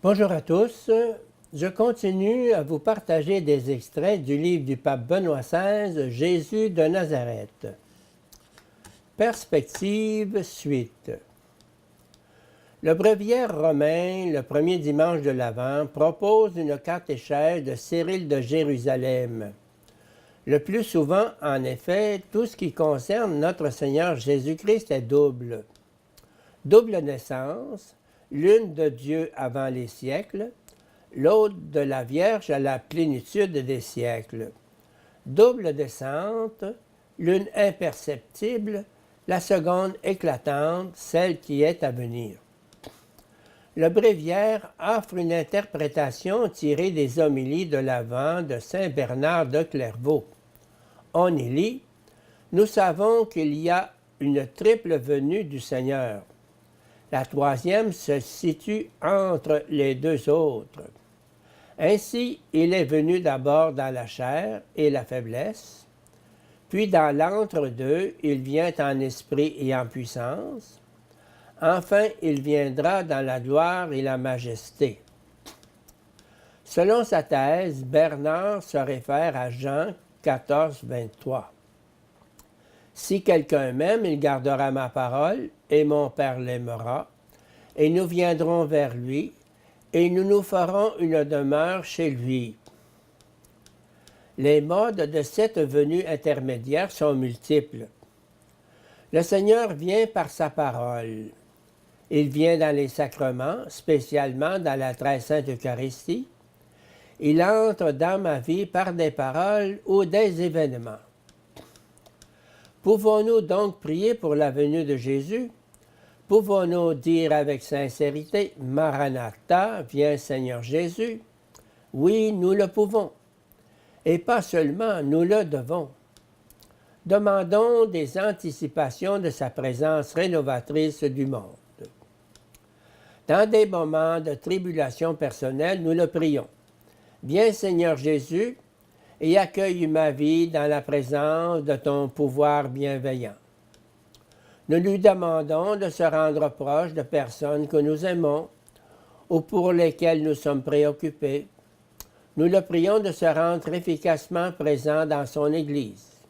Bonjour à tous. Je continue à vous partager des extraits du livre du pape Benoît XVI, Jésus de Nazareth. Perspective suite. Le bréviaire romain, le premier dimanche de l'Avent, propose une catéchèse de Cyril de Jérusalem. Le plus souvent, en effet, tout ce qui concerne notre Seigneur Jésus-Christ est double. Double naissance, l'une de Dieu avant les siècles, l'autre de la Vierge à la plénitude des siècles. Double descente, l'une imperceptible, la seconde éclatante, celle qui est à venir. Le bréviaire offre une interprétation tirée des homélies de l'Avent de saint Bernard de Clairvaux. On y lit « Nous savons qu'il y a une triple venue du Seigneur. La troisième se situe entre les deux autres. Ainsi, il est venu d'abord dans la chair et la faiblesse, puis dans l'entre-deux, il vient en esprit et en puissance. Enfin, il viendra dans la gloire et la majesté. » Selon sa thèse, Bernard se réfère à Jean 14, 23. « Si quelqu'un m'aime, il gardera ma parole, et mon Père l'aimera, et nous viendrons vers lui, et nous nous ferons une demeure chez lui. » Les modes de cette venue intermédiaire sont multiples. Le Seigneur vient par sa parole. Il vient dans les sacrements, spécialement dans la très sainte Eucharistie. Il entre dans ma vie par des paroles ou des événements. Pouvons-nous donc prier pour la venue de Jésus? Pouvons-nous dire avec sincérité, « Maranatha, viens Seigneur Jésus » ? Oui, nous le pouvons. Et pas seulement, nous le devons. Demandons des anticipations de sa présence rénovatrice du monde. Dans des moments de tribulation personnelle, nous le prions. Viens Seigneur Jésus, et accueille ma vie dans la présence de ton pouvoir bienveillant. Nous lui demandons de se rendre proche de personnes que nous aimons ou pour lesquelles nous sommes préoccupés. Nous le prions de se rendre efficacement présent dans son Église.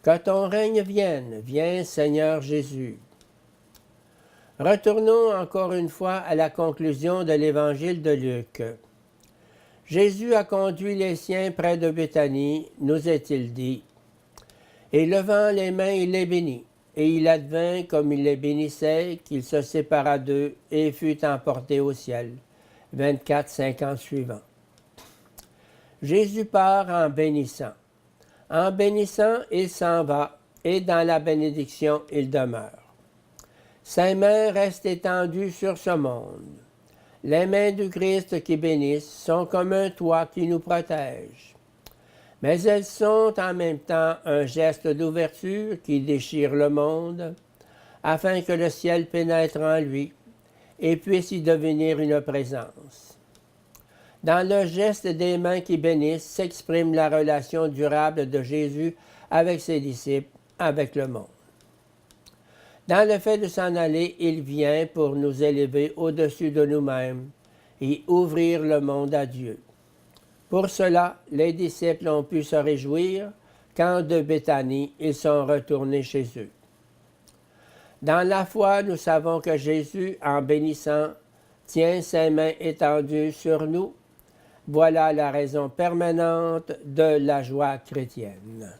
Que ton règne vienne, viens Seigneur Jésus. Retournons encore une fois à la conclusion de l'Évangile de Luc. Jésus a conduit les siens près de Béthanie, nous est-il dit. Et levant les mains, il les bénit. Et il advint, comme il les bénissait, qu'il se sépara d'eux et fut emporté au ciel. 24, 50 suivants. Jésus part en bénissant. En bénissant, il s'en va, et dans la bénédiction, il demeure. Ses mains restent étendues sur ce monde. Les mains du Christ qui bénissent sont comme un toit qui nous protège. Mais elles sont en même temps un geste d'ouverture qui déchire le monde, afin que le ciel pénètre en lui et puisse y devenir une présence. Dans le geste des mains qui bénissent s'exprime la relation durable de Jésus avec ses disciples, avec le monde. Dans le fait de s'en aller, il vient pour nous élever au-dessus de nous-mêmes et ouvrir le monde à Dieu. Pour cela, les disciples ont pu se réjouir quand de Béthanie, ils sont retournés chez eux. Dans la foi, nous savons que Jésus, en bénissant, tient ses mains étendues sur nous. Voilà la raison permanente de la joie chrétienne.